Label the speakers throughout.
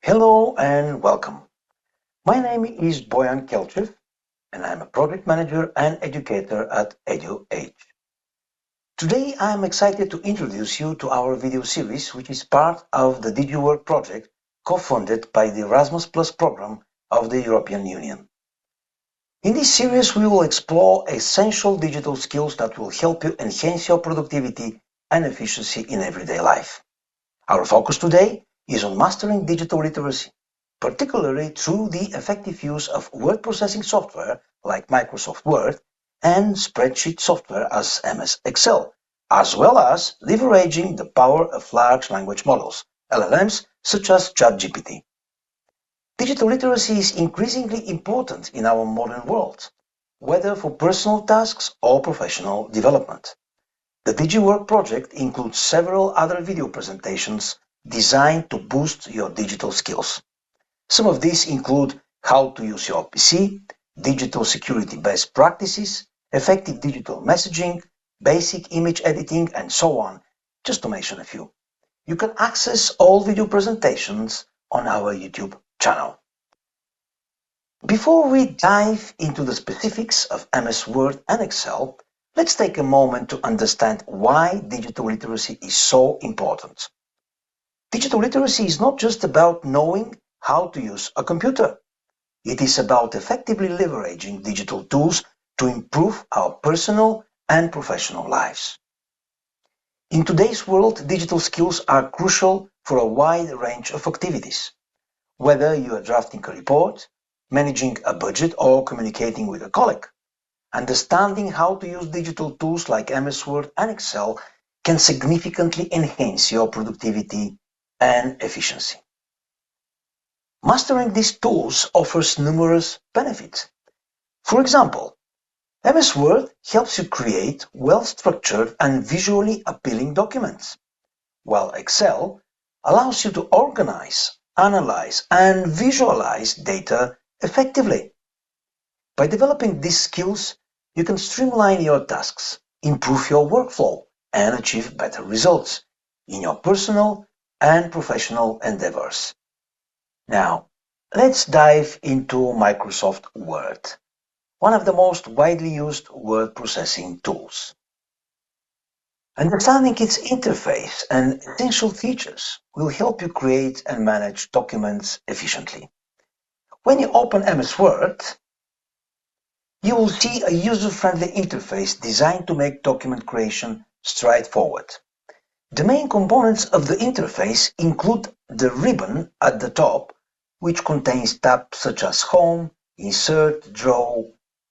Speaker 1: Hello and welcome. My name is Boyan Kelchev and I'm a project manager and educator at EduAge. Today I am excited to introduce you to our video series, which is part of the DIGIWORK project co-funded by the Erasmus Plus program of the European Union. In this series we will explore essential digital skills that will help you enhance your productivity and efficiency in everyday life. Our focus today is on mastering digital literacy, particularly through the effective use of word processing software like Microsoft Word and spreadsheet software as MS Excel, as well as leveraging the power of large language models, LLMs, such as ChatGPT. Digital literacy is increasingly important in our modern world, whether for personal tasks or professional development. The DIGIWORK project includes several other video presentations designed to boost your digital skills. Some of these include how to use your PC, digital security best practices, effective digital messaging, basic image editing, and so on, just to mention a few. You can access all video presentations on our YouTube channel. Before we dive into the specifics of MS Word and Excel, let's take a moment to understand why digital literacy is so important. Digital literacy is not just about knowing how to use a computer. It is about effectively leveraging digital tools to improve our personal and professional lives. In today's world, digital skills are crucial for a wide range of activities. Whether you are drafting a report, managing a budget, or communicating with a colleague, understanding how to use digital tools like MS Word and Excel can significantly enhance your productivity and efficiency. Mastering these tools offers numerous benefits. For example, MS Word helps you create well-structured and visually appealing documents, while Excel allows you to organize, analyze, and visualize data effectively. By developing these skills, you can streamline your tasks, improve your workflow, and achieve better results in your personal and professional endeavors. Now, let's dive into Microsoft Word, one of the most widely used word processing tools. Understanding its interface and essential features will help you create and manage documents efficiently. When you open MS Word, you will see a user-friendly interface designed to make document creation straightforward. The main components of the interface include the ribbon at the top, which contains tabs such as Home, Insert, Draw,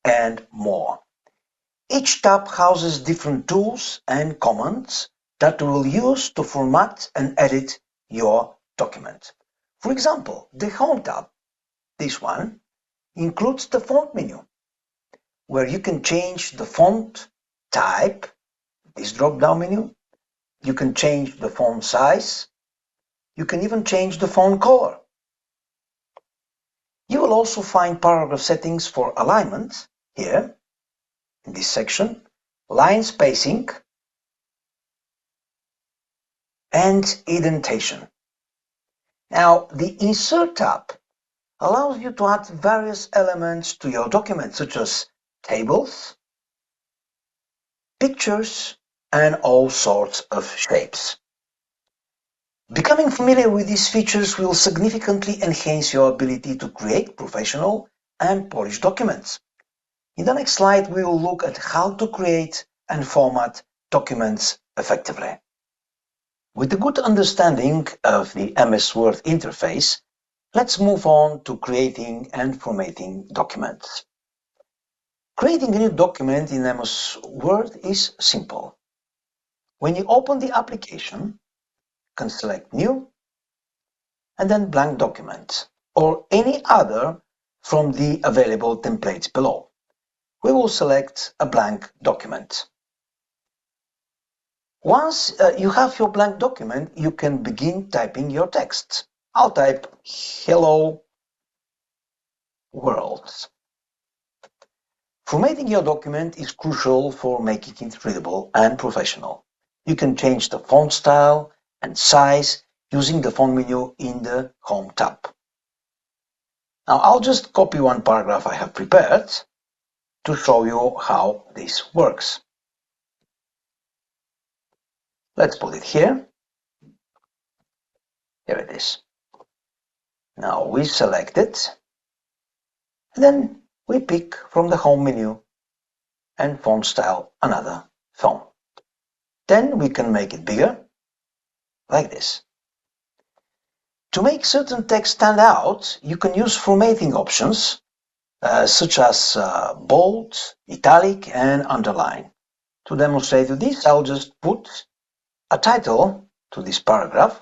Speaker 1: and more. Each tab houses different tools and commands that you will use to format and edit your document. For example, the Home tab, this one, includes the font menu, where you can change the font type, this drop-down menu. You can change the font size. You can even change the font color. You will also find paragraph settings for alignment here, in this section, line spacing, and indentation. Now, the Insert tab allows you to add various elements to your document, such as tables, pictures, and all sorts of shapes. Becoming familiar with these features will significantly enhance your ability to create professional and polished documents. In the next slide, we will look at how to create and format documents effectively. With a good understanding of the MS Word interface, let's move on to creating and formatting documents. Creating a new document in MS Word is simple. When you open the application, you can select New and then Blank Document or any other from the available templates below. We will select a blank document. Once you have your blank document, you can begin typing your text. I'll type Hello World. Formatting your document is crucial for making it readable and professional. You can change the font style and size using the font menu in the Home tab. Now I'll just copy one paragraph I have prepared to show you how this works. Let's put it here. Here it is. Now we select it, and then we pick from the Home menu and font style another font. Then we can make it bigger, like this. To make certain text stand out, you can use formatting options such as bold, italic, and underline. To demonstrate this, I'll just put a title to this paragraph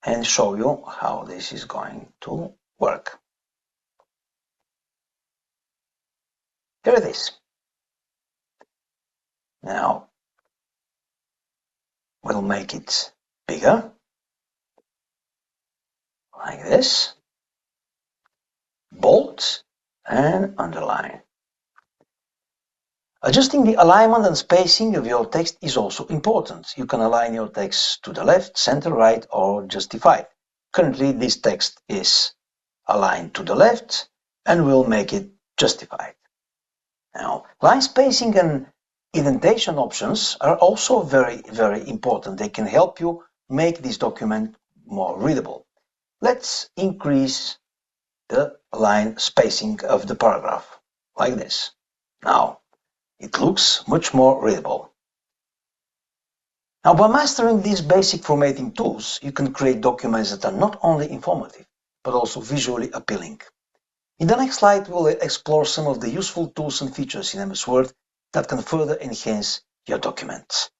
Speaker 1: and show you how this is going to work. Here it is. Now we'll make it bigger, like this, bold and underline. Adjusting the alignment and spacing of your text is also important. You can align your text to the left, center, right, or justified. Currently, this text is aligned to the left, and we'll make it justified. Now, line spacing and indentation options are also very, very important. They can help you make this document more readable. Let's increase the line spacing of the paragraph, like this. Now, it looks much more readable. Now, by mastering these basic formatting tools, you can create documents that are not only informative, but also visually appealing. In the next slide, we'll explore some of the useful tools and features in MS Word that can further enhance your documents.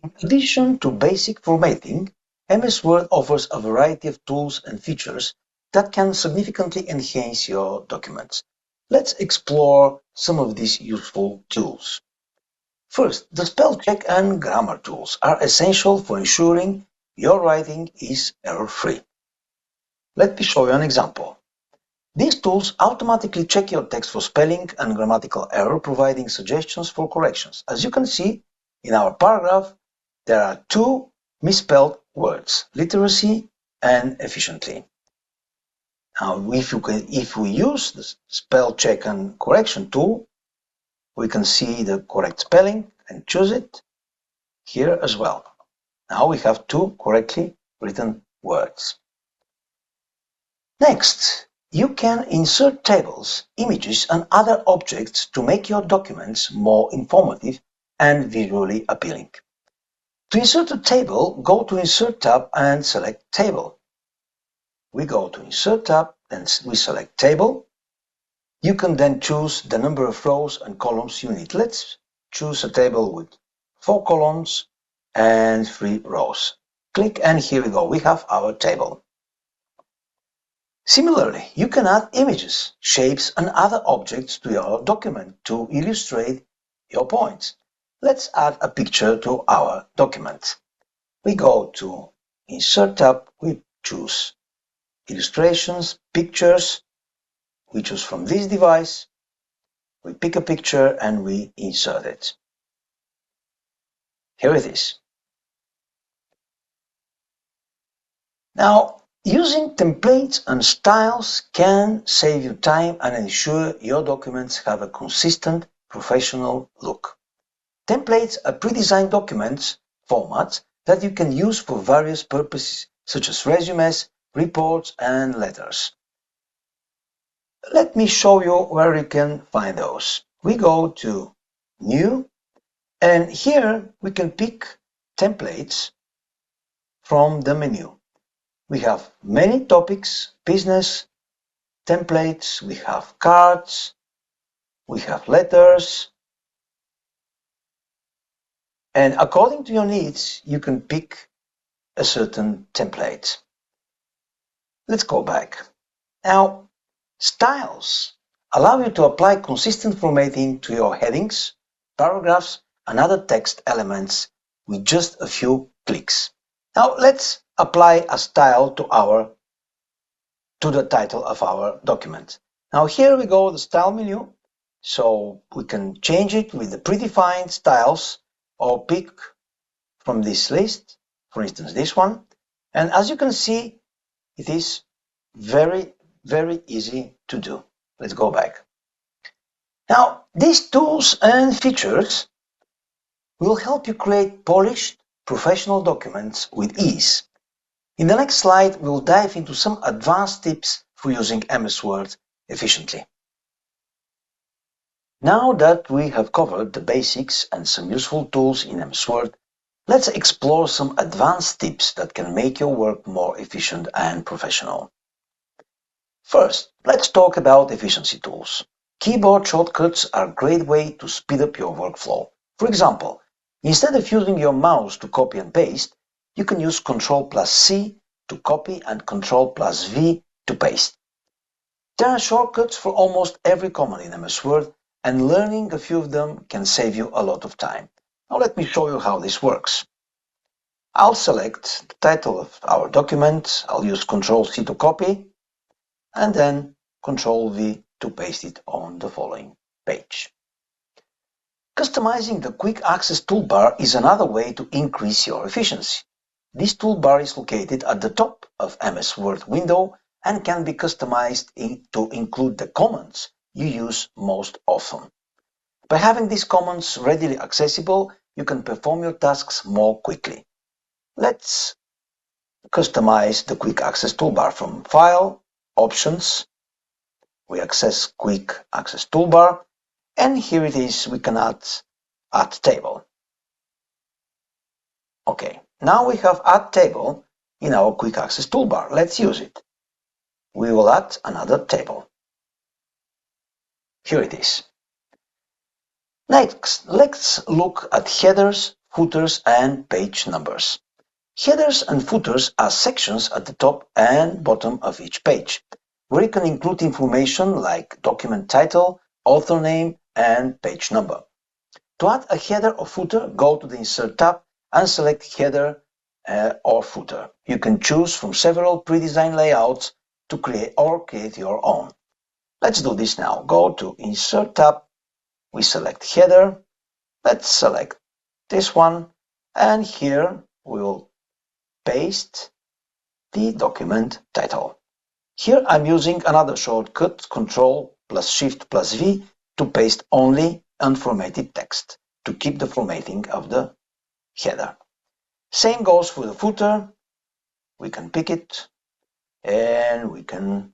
Speaker 1: In addition to basic formatting, MS Word offers a variety of tools and features that can significantly enhance your documents. Let's explore some of these useful tools. First, the spell check and grammar tools are essential for ensuring your writing is error-free. Let me show you an example. These tools automatically check your text for spelling and grammatical error, providing suggestions for corrections. As you can see, in our paragraph, there are two misspelled words, literacy and efficiently. Now, if we use the spell check and correction tool, we can see the correct spelling and choose it here as well. Now we have two correctly written words. Next, you can insert tables, images, and other objects to make your documents more informative and visually appealing. To insert a table, go to Insert tab and select Table. We go to Insert tab and we select Table. You can then choose the number of rows and columns you need. Let's choose a table with 4 columns and 3 rows. Click and here we go. We have our table. Similarly, you can add images, shapes, and other objects to your document to illustrate your points. Let's add a picture to our document. We go to Insert tab, we choose Illustrations, Pictures. We choose from this device, we pick a picture and we insert it. Here it is. Now, using templates and styles can save you time and ensure your documents have a consistent, professional look. Templates are pre-designed documents formats that you can use for various purposes, such as resumes, reports, and letters. Let me show you where you can find those. We go to New, and here we can pick templates from the menu. We have many topics, business templates, we have cards, we have letters, and according to your needs, you can pick a certain template. Let's go back. Now, styles allow you to apply consistent formatting to your headings, paragraphs, and other text elements with just a few clicks. Now let's apply a style to the title of our document. Now here we go, the style menu, so we can change it with the predefined styles or pick from this list, for instance this one, And as you can see, it is very, very easy to do. Let's go back. Now, these tools and features will help you create polished, professional documents with ease. In the next slide, we'll dive into some advanced tips for using MS Word efficiently. Now that we have covered the basics and some useful tools in MS Word, let's explore some advanced tips that can make your work more efficient and professional. First, let's talk about efficiency tools. Keyboard shortcuts are a great way to speed up your workflow. For example, instead of using your mouse to copy and paste, you can use Ctrl+C to copy and Ctrl+V to paste. There are shortcuts for almost every command in MS Word, and learning a few of them can save you a lot of time. Now let me show you how this works. I'll select the title of our document, I'll use Ctrl+C to copy, and then Ctrl+V to paste it on the following page. Customizing the Quick Access toolbar is another way to increase your efficiency. This toolbar is located at the top of MS Word window and can be customized to include the commands you use most often. By having these commands readily accessible, you can perform your tasks more quickly. Let's customize the Quick Access toolbar from File, Options. We access Quick Access toolbar, and here it is. We can add table. Okay, now we have add table in our Quick Access toolbar. Let's use it. We will add another table. Here it is. Next, let's look at headers, footers, and page numbers. Headers and footers are sections at the top and bottom of each page, where you can include information like document title, author name, and page number. To add a header or footer, go to the Insert tab and select Header or Footer. You can choose from several pre-designed layouts to create your own. Let's do this now. Go to Insert tab, we select Header, let's select this one, and here we will paste the document title. Here I'm using another shortcut, Ctrl+Shift+V, to paste only unformatted text, to keep the formatting of the header. Same goes for the footer. We can pick it and we can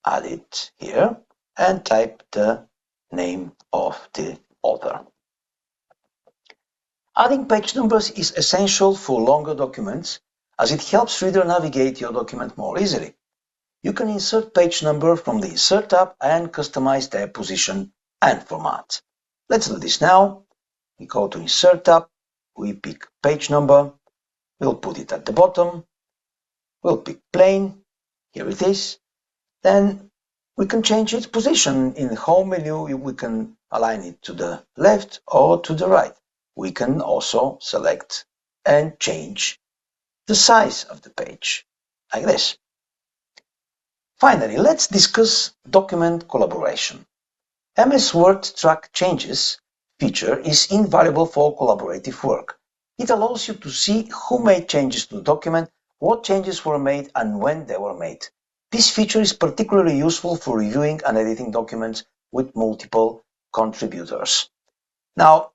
Speaker 1: add it here and type the name of the author. Adding page numbers is essential for longer documents as it helps reader navigate your document more easily. You can insert page number from the Insert tab and customize their position and format. Let's do this now. We go to Insert tab, we pick page number, we'll put it at the bottom, we'll pick plain, here it is. Then we can change its position. In the home menu, we can align it to the left or to the right. We can also select and change the size of the page, like this. Finally, let's discuss document collaboration. MS Word Track Changes feature is invaluable for collaborative work. It allows you to see who made changes to the document, what changes were made, and when they were made. This feature is particularly useful for reviewing and editing documents with multiple contributors. Now,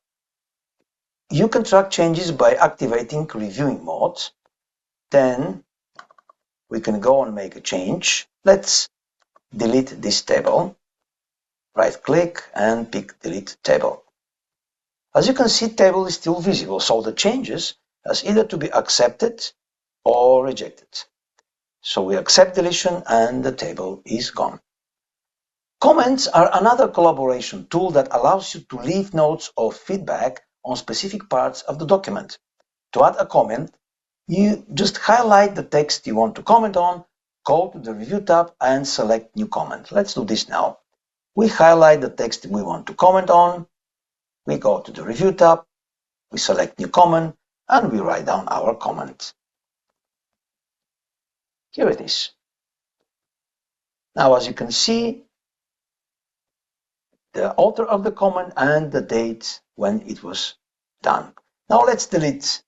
Speaker 1: you can track changes by activating reviewing mode. Then we can go and make a change. Let's delete this table. Right click and pick delete table. As you can see, table is still visible, so the changes has either to be accepted or rejected. So we accept deletion and the table is gone. Comments are another collaboration tool that allows you to leave notes or feedback on specific parts of the document. To add a comment, you just highlight the text you want to comment on, go to the Review tab and select New Comment. Let's do this now. We highlight the text we want to comment on, we go to the Review tab, we select New Comment, and we write down our comment. Here it is. Now, as you can see, the author of the comment and the date when it was done. Now let's delete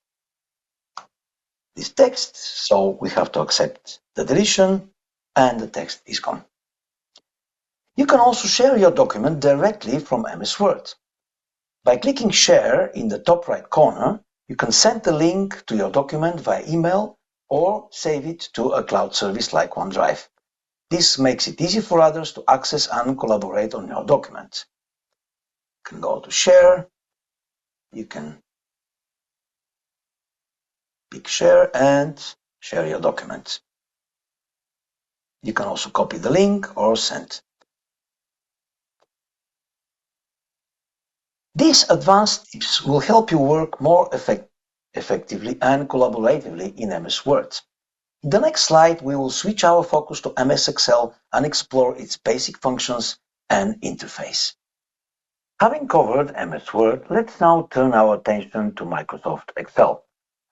Speaker 1: this text, so we have to accept the deletion and the text is gone. You can also share your document directly from MS Word. By clicking Share in the top right corner, you can send the link to your document via email or save it to a cloud service like OneDrive. This makes it easy for others to access and collaborate on your document. You can go to Share, you can pick Share and share your document. You can also copy the link or send. These advanced tips will help you work more effectively and collaboratively in MS Word. In the next slide, we will switch our focus to MS Excel and explore its basic functions and interface. Having covered MS Word, let's now turn our attention to Microsoft Excel,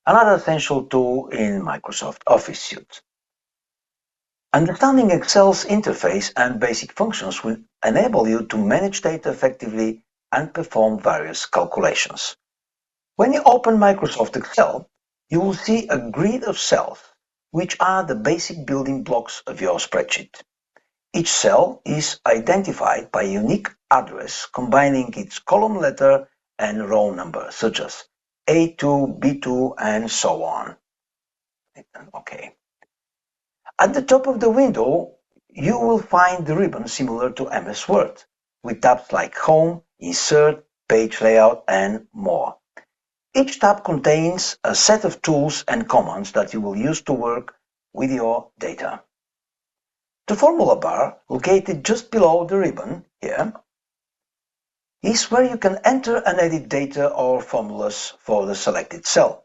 Speaker 1: another essential tool in Microsoft Office suite. Understanding Excel's interface and basic functions will enable you to manage data effectively and perform various calculations. When you open Microsoft Excel, you will see a grid of cells, which are the basic building blocks of your spreadsheet. Each cell is identified by a unique address combining its column letter and row number, such as A2, B2, and so on. Okay. At the top of the window, you will find the ribbon similar to MS Word, with tabs like Home, Insert, Page Layout, and more. Each tab contains a set of tools and commands that you will use to work with your data. The formula bar, located just below the ribbon here, is where you can enter and edit data or formulas for the selected cell.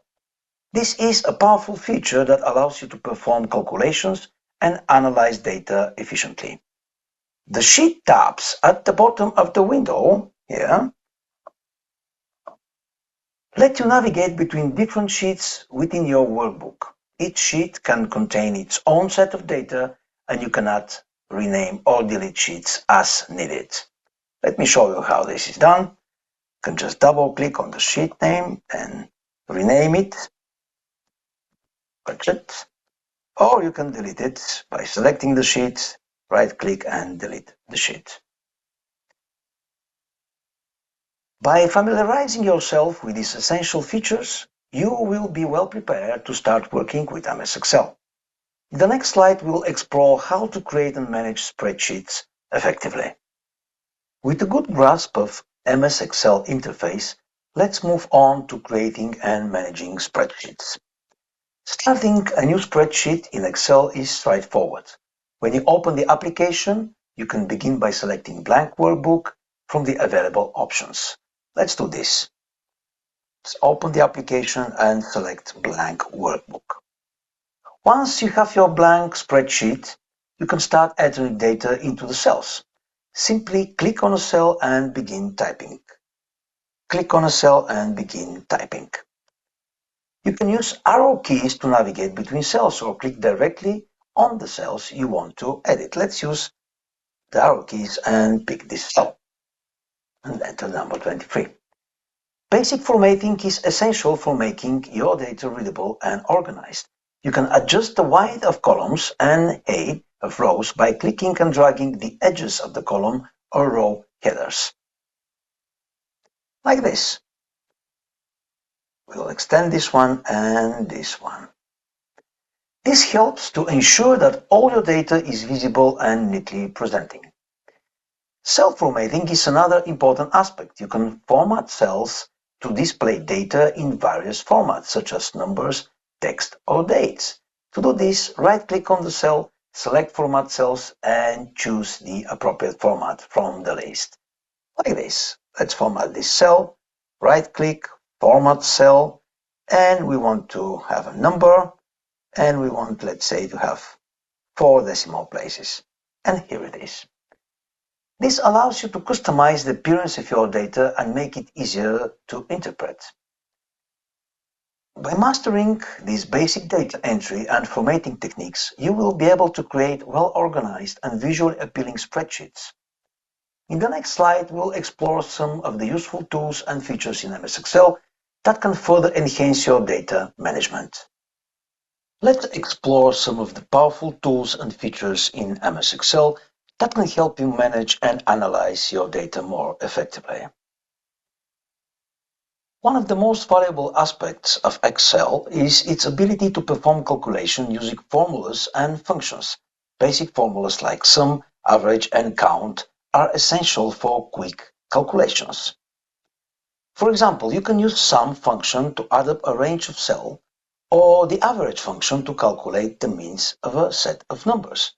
Speaker 1: This is a powerful feature that allows you to perform calculations and analyze data efficiently. The Sheet tabs at the bottom of the window here let you navigate between different sheets within your workbook. Each sheet can contain its own set of data, and you can add, rename, or delete sheets as needed. Let me show you how this is done. You can just double click on the sheet name and rename it, budget, or you can delete it by selecting the sheet, right click and delete the sheet. By familiarizing yourself with these essential features, you will be well prepared to start working with MS Excel. In the next slide, we'll explore how to create and manage spreadsheets effectively. With a good grasp of MS Excel interface, let's move on to creating and managing spreadsheets. Starting a new spreadsheet in Excel is straightforward. When you open the application, you can begin by selecting Blank Workbook from the available options. Let's do this. Let's open the application and select Blank Workbook. Once you have your blank spreadsheet, you can start entering data into the cells. Simply click on a cell and begin typing. Click on a cell and begin typing. You can use arrow keys to navigate between cells or click directly on the cells you want to edit. Let's use the arrow keys and pick this cell and enter number 23. Basic formatting is essential for making your data readable and organized. You can adjust the width of columns and height of rows by clicking and dragging the edges of the column or row headers. Like this. We'll extend this one and this one. This helps to ensure that all your data is visible and neatly presenting. Cell formatting is another important aspect. You can format cells to display data in various formats, such as numbers, text, or dates. To do this, right-click on the cell, select Format Cells, and choose the appropriate format from the list. Like this. Let's format this cell. Right-click, Format Cell, and we want to have a number, and we want, let's say, to have 4 decimal places. And here it is. This allows you to customize the appearance of your data and make it easier to interpret. By mastering these basic data entry and formatting techniques, you will be able to create well-organized and visually appealing spreadsheets. In the next slide, we'll explore some of the useful tools and features in MS Excel that can further enhance your data management. Let's explore some of the powerful tools and features in MS Excel that can help you manage and analyze your data more effectively. One of the most valuable aspects of Excel is its ability to perform calculation using formulas and functions. Basic formulas like sum, average, and count are essential for quick calculations. For example, you can use sum function to add up a range of cells, or the average function to calculate the means of a set of numbers.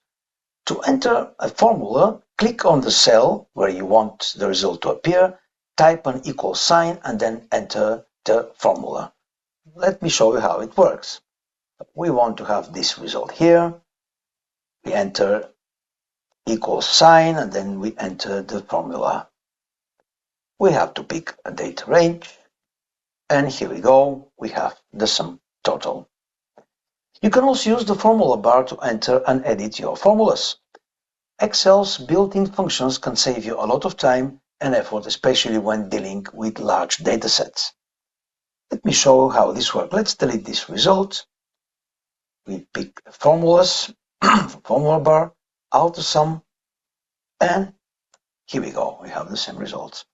Speaker 1: To enter a formula, click on the cell where you want the result to appear, type an equal sign, and then enter the formula. Let me show you how it works. We want to have this result here. We enter equal sign, and then we enter the formula. We have to pick a data range, and here we go. We have the sum total. You can also use the formula bar to enter and edit your formulas. Excel's built-in functions can save you a lot of time and effort, especially when dealing with large datasets. Let me show you how this works. Let's delete this result. We pick formulas, formula bar, auto sum, and here we go. We have the same results.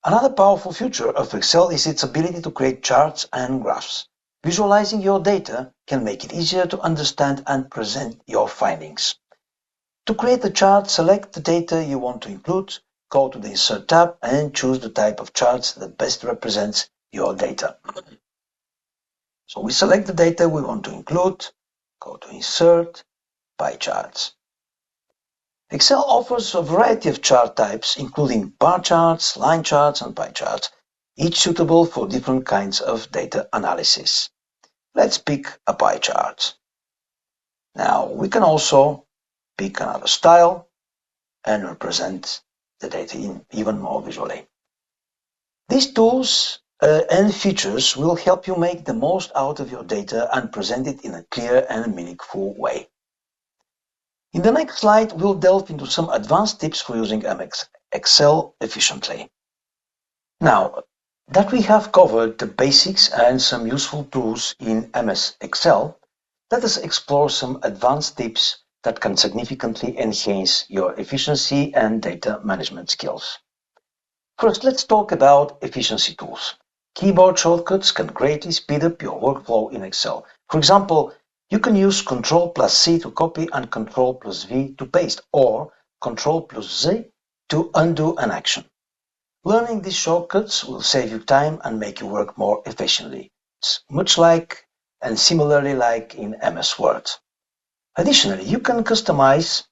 Speaker 1: Another powerful feature of Excel is its ability to create charts and graphs. Visualizing your data can make it easier to understand and present your findings. To create a chart, select the data you want to include, go to the Insert tab, and choose the type of charts that best represents your data. So we select the data we want to include, go to Insert, Pie Charts. Excel offers a variety of chart types, including bar charts, line charts, and pie charts, each suitable for different kinds of data analysis. Let's pick a pie chart. Now we can also pick another style and represent the data even more visually. These tools and features will help you make the most out of your data and present it in a clear and meaningful way. In the next slide, we'll delve into some advanced tips for using MS Excel efficiently. Now that we have covered the basics and some useful tools in MS Excel, let us explore some advanced tips that can significantly enhance your efficiency and data management skills. First, let's talk about efficiency tools. Keyboard shortcuts can greatly speed up your workflow in Excel. For example, you can use Ctrl+C to copy and Ctrl+V to paste, or Ctrl+Z to undo an action. Learning these shortcuts will save you time and make you work more efficiently. It's much like and similarly like in MS Word. Additionally, you can customize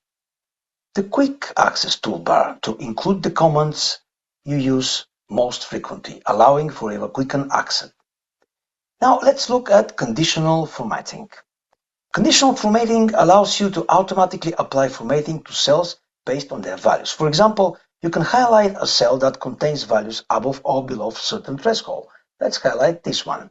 Speaker 1: the Quick Access toolbar to include the commands you use most frequently, allowing for a quickened access. Now let's look at conditional formatting. Conditional formatting allows you to automatically apply formatting to cells based on their values. For example, you can highlight a cell that contains values above or below a certain threshold. Let's highlight this one.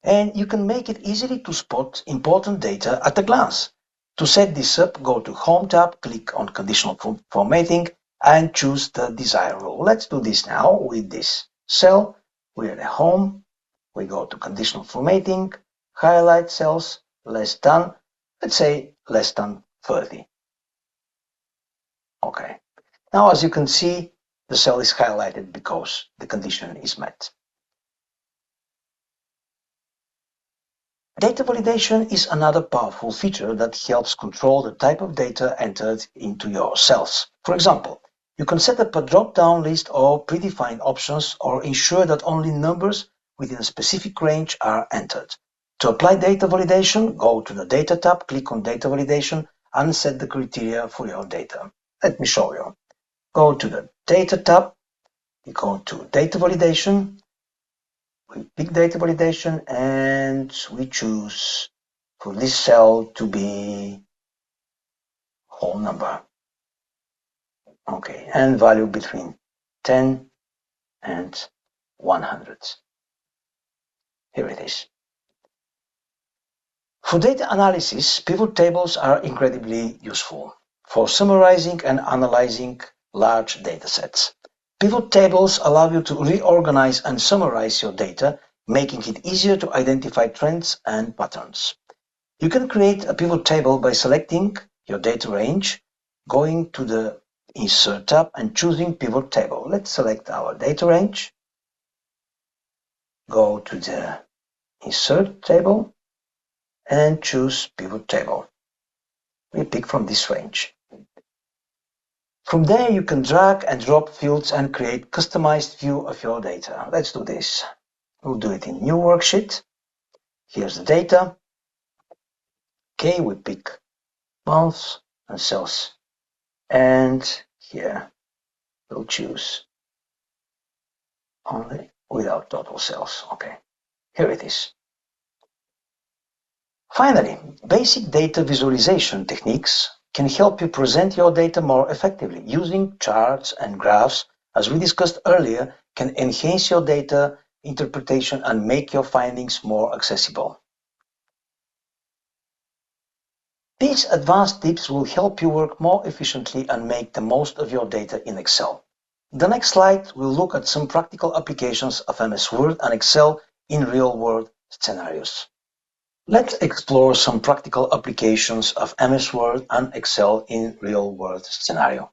Speaker 1: And you can make it easily to spot important data at a glance. To set this up, go to Home tab, click on Conditional Formatting, and choose the desired rule. Let's do this now with this cell. We're at Home. We go to Conditional Formatting, highlight cells, less than, let's say less than 30. Okay. Now, as you can see, the cell is highlighted because the condition is met. Data validation is another powerful feature that helps control the type of data entered into your cells. For example, you can set up a drop-down list of predefined options or ensure that only numbers within a specific range are entered. To apply data validation, go to the Data tab, click on Data Validation, and set the criteria for your data. Let me show you. Go to the Data tab, you go to Data Validation, we pick Data Validation, and we choose for this cell to be whole number. Okay, and value between 10 and 100. Here it is. For data analysis, pivot tables are incredibly useful for summarizing and analyzing large datasets. Pivot tables allow you to reorganize and summarize your data, making it easier to identify trends and patterns. You can create a pivot table by selecting your data range, going to the Insert tab and choosing Pivot Table. Let's select our data range, go to the Insert table and choose Pivot Table. We pick from this range. From there, you can drag and drop fields and create customized view of your data. Let's do this. We'll do it in New Worksheet. Here's the data. Okay, we pick months and cells. And here we'll choose only without total cells. Okay, here it is. Finally, basic data visualization techniques can help you present your data more effectively. Using charts and graphs, as we discussed earlier, can enhance your data interpretation and make your findings more accessible. These advanced tips will help you work more efficiently and make the most of your data in Excel. In the next slide, we'll look at some practical applications of MS Word and Excel in real-world scenarios. Let's explore some practical applications of MS Word and Excel in real-world scenario.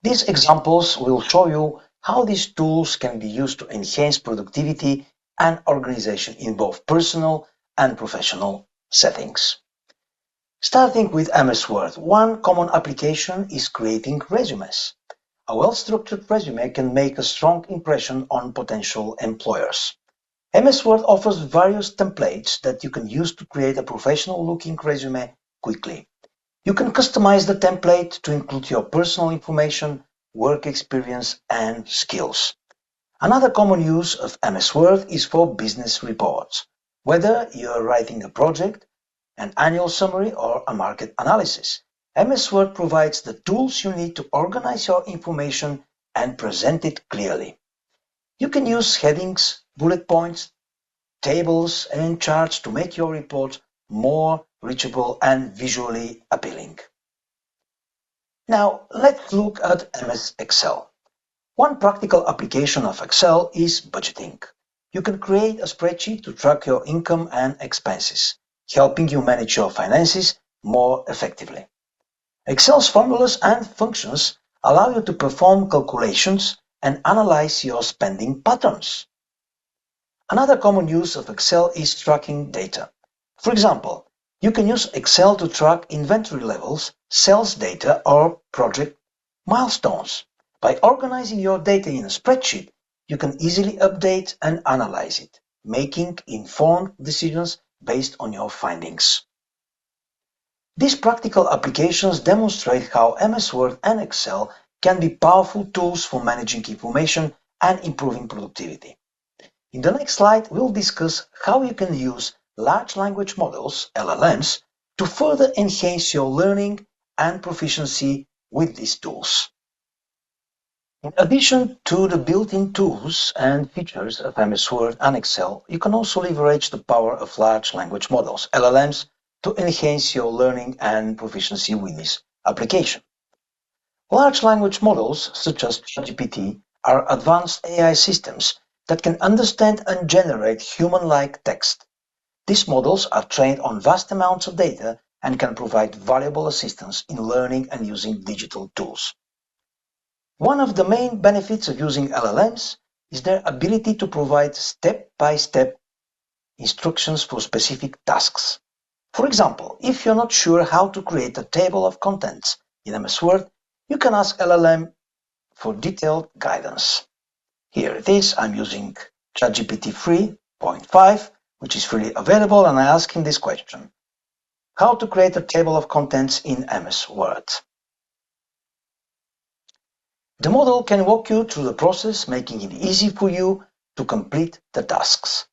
Speaker 1: These examples will show you how these tools can be used to enhance productivity and organization in both personal and professional settings. Starting with MS Word, one common application is creating resumes. A well-structured resume can make a strong impression on potential employers. MS Word offers various templates that you can use to create a professional-looking resume quickly. You can customize the template to include your personal information, work experience, and skills. Another common use of MS Word is for business reports. Whether you're writing a project, an annual summary, or a market analysis, MS Word provides the tools you need to organize your information and present it clearly. You can use headings, bullet points, tables, and charts to make your report more reachable and visually appealing. Now, let's look at MS Excel. One practical application of Excel is budgeting. You can create a spreadsheet to track your income and expenses, helping you manage your finances more effectively. Excel's formulas and functions allow you to perform calculations and analyze your spending patterns. Another common use of Excel is tracking data. For example, you can use Excel to track inventory levels, sales data, or project milestones. By organizing your data in a spreadsheet, you can easily update and analyze it, making informed decisions based on your findings. These practical applications demonstrate how MS Word and Excel can be powerful tools for managing information and improving productivity. In the next slide, we'll discuss how you can use large language models, LLMs, to further enhance your learning and proficiency with these tools. In addition to the built-in tools and features of MS Word and Excel, you can also leverage the power of large language models, LLMs, to enhance your learning and proficiency with this application. Large language models, such as ChatGPT, are advanced AI systems that can understand and generate human-like text. These models are trained on vast amounts of data and can provide valuable assistance in learning and using digital tools. One of the main benefits of using LLMs is their ability to provide step-by-step instructions for specific tasks. For example, if you're not sure how to create a table of contents in MS Word, you can ask LLM for detailed guidance. Here it is. I'm using ChatGPT 3.5, which is freely available, and I ask him this question: how to create a table of contents in MS Word. The model can walk you through the process, making it easy for you to complete the tasks.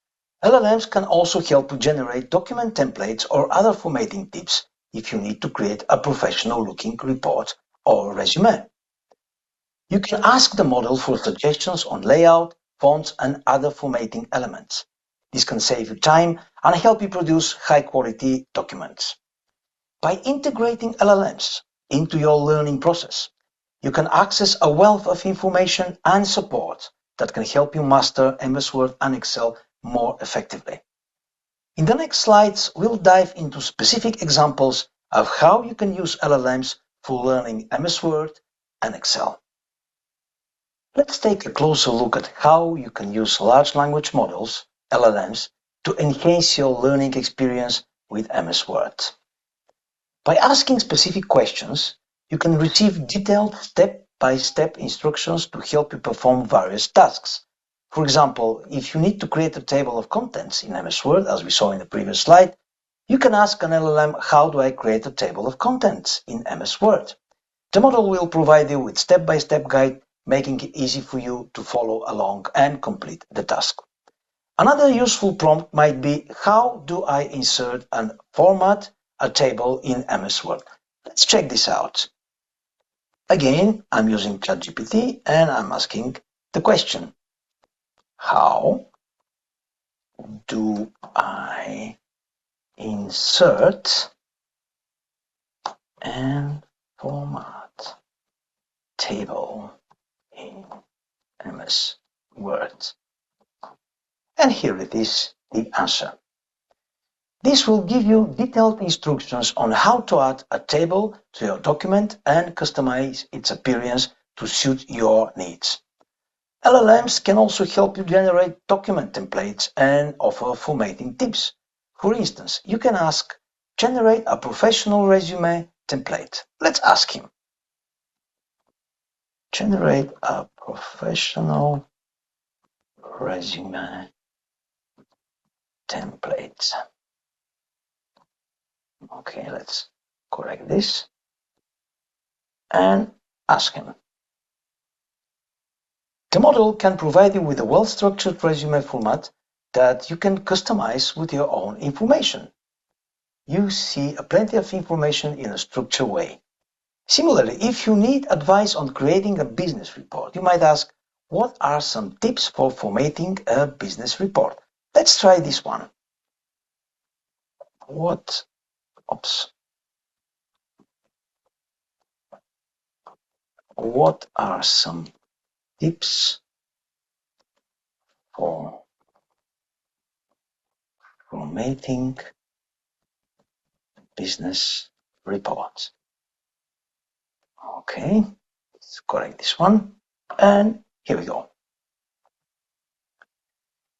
Speaker 1: LLMs can also help you generate document templates or other formatting tips if you need to create a professional-looking report or resume. You can ask the model for suggestions on layout, fonts, and other formatting elements. This can save you time and help you produce high-quality documents. By integrating LLMs into your learning process, you can access a wealth of information and support that can help you master MS Word and Excel more effectively. In the next slides, we'll dive into specific examples of how you can use LLMs for learning MS Word and Excel. Let's take a closer look at how you can use large language models, LLMs, to enhance your learning experience with MS Word. By asking specific questions, you can receive detailed step-by-step instructions to help you perform various tasks. For example, if you need to create a table of contents in MS Word, as we saw in the previous slide, you can ask an LLM, how do I create a table of contents in MS Word? The model will provide you with step-by-step guide, making it easy for you to follow along and complete the task. Another useful prompt might be, how do I insert and format a table in MS Word? Let's check this out. Again, I'm using ChatGPT and I'm asking the question, how do I insert and format table in MS Word? And here it is, the answer. This will give you detailed instructions on how to add a table to your document and customize its appearance to suit your needs. LLMs can also help you generate document templates and offer formatting tips. For instance, you can ask, generate a professional resume template. Let's ask him. Generate a professional resume template. Okay, let's correct this and ask him. The model can provide you with a well-structured resume format that you can customize with your own information. You see plenty of information in a structured way. Similarly, if you need advice on creating a business report, you might ask, what are some tips for formatting a business report? Let's try this one. What are some tips for formatting business reports? Okay, let's correct this one. And here we go.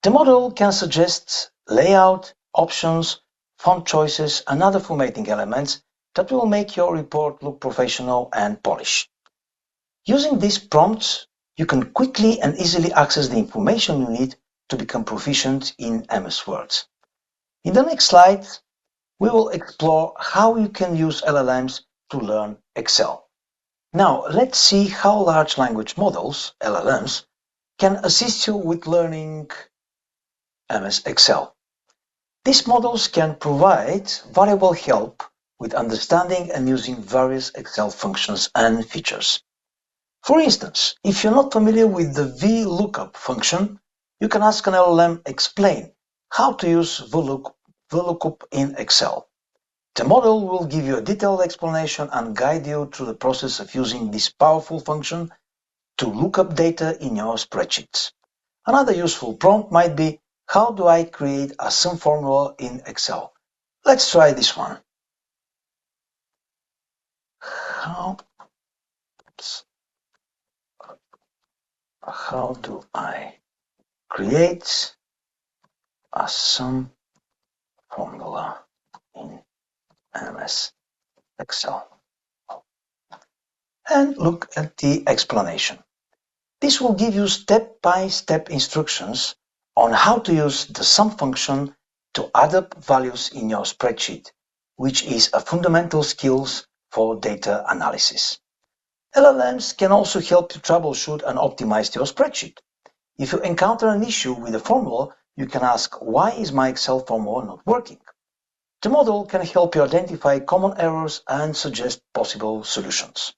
Speaker 1: The model can suggest layout, options, font choices, and other formatting elements that will make your report look professional and polished. Using these prompts, you can quickly and easily access the information you need to become proficient in MS Word. In the next slide, we will explore how you can use LLMs to learn Excel. Now, let's see how large language models, LLMs, can assist you with learning MS Excel. These models can provide valuable help with understanding and using various Excel functions and features. For instance, if you're not familiar with the VLOOKUP function, you can ask an LLM explain how to use VLOOKUP in Excel. The model will give you a detailed explanation and guide you through the process of using this powerful function to look up data in your spreadsheets. Another useful prompt might be, how do I create a sum formula in Excel? Let's try this one. How do I create a sum formula in MS Excel? And look at the explanation. This will give you step-by-step instructions on how to use the sum function to add up values in your spreadsheet, which is a fundamental skill for data analysis. LLMs can also help you troubleshoot and optimize your spreadsheet. If you encounter an issue with a formula, you can ask, why is my Excel formula not working? The model can help you identify common errors and suggest possible solutions.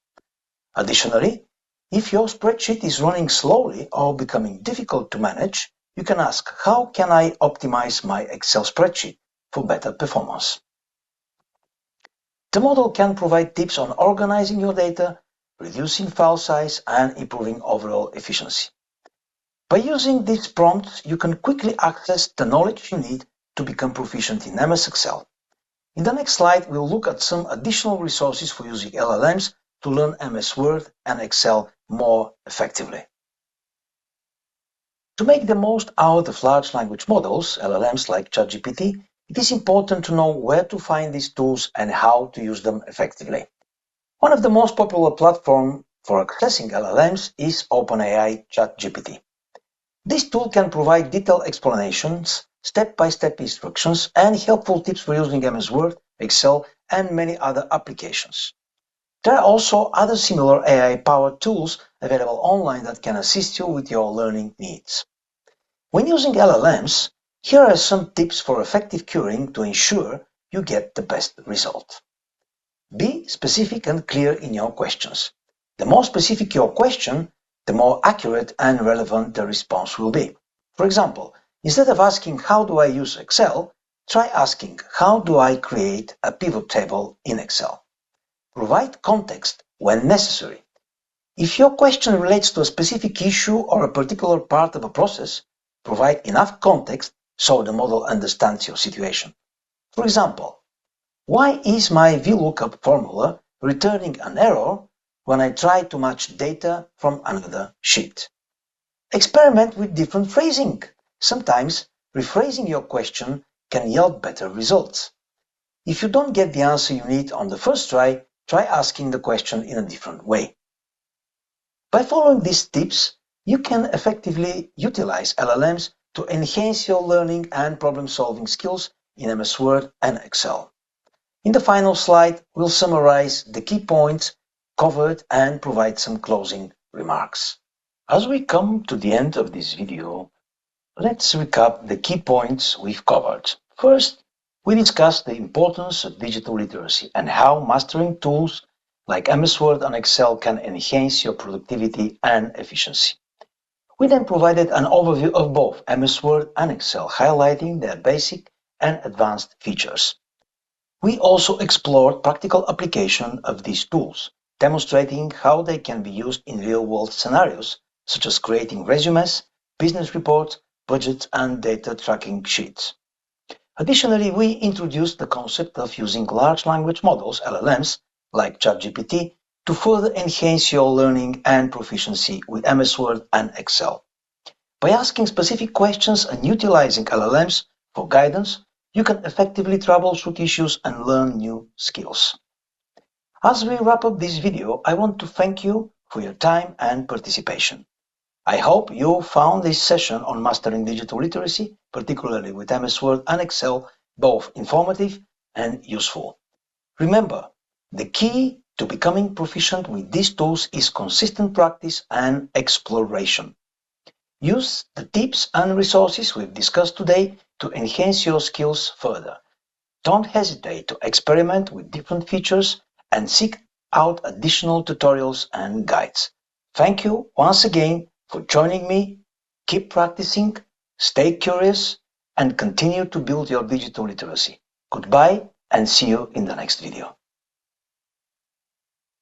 Speaker 1: Additionally, if your spreadsheet is running slowly or becoming difficult to manage, you can ask, how can I optimize my Excel spreadsheet for better performance? The model can provide tips on organizing your data, reducing file size, and improving overall efficiency. By using these prompts, you can quickly access the knowledge you need to become proficient in MS Excel. In the next slide, we'll look at some additional resources for using LLMs to learn MS Word and Excel more effectively. To make the most out of large language models, LLMs like ChatGPT, it is important to know where to find these tools and how to use them effectively. One of the most popular platforms for accessing LLMs is OpenAI ChatGPT. This tool can provide detailed explanations, step-by-step instructions, and helpful tips for using MS Word, Excel, and many other applications. There are also other similar AI-powered tools available online that can assist you with your learning needs. When using LLMs, here are some tips for effective querying to ensure you get the best result. Be specific and clear in your questions. The more specific your question, the more accurate and relevant the response will be. For example, instead of asking how do I use Excel, try asking how do I create a pivot table in Excel. Provide context when necessary. If your question relates to a specific issue or a particular part of a process, provide enough context so the model understands your situation. For example, why is my VLOOKUP formula returning an error when I try to match data from another sheet? Experiment with different phrasing. Sometimes rephrasing your question can yield better results. If you don't get the answer you need on the first try, try asking the question in a different way. By following these tips, you can effectively utilize LLMs to enhance your learning and problem-solving skills in MS Word and Excel. In the final slide, we'll summarize the key points covered and provide some closing remarks. As we come to the end of this video, let's recap the key points we've covered. First, we discussed the importance of digital literacy and how mastering tools like MS Word and Excel can enhance your productivity and efficiency. We then provided an overview of both MS Word and Excel, highlighting their basic and advanced features. We also explored practical application of these tools, demonstrating how they can be used in real-world scenarios, such as creating resumes, business reports, budgets, and data tracking sheets. Additionally, we introduced the concept of using large language models, LLMs, like ChatGPT, to further enhance your learning and proficiency with MS Word and Excel. By asking specific questions and utilizing LLMs for guidance, you can effectively troubleshoot issues and learn new skills. As we wrap up this video, I want to thank you for your time and participation. I hope you found this session on mastering digital literacy, particularly with MS Word and Excel, both informative and useful. Remember, the key to becoming proficient with these tools is consistent practice and exploration. Use the tips and resources we've discussed today to enhance your skills further. Don't hesitate to experiment with different features and seek out additional tutorials and guides. Thank you once again for joining me. Keep practicing, stay curious, and continue to build your digital literacy. Goodbye and see you in the next video.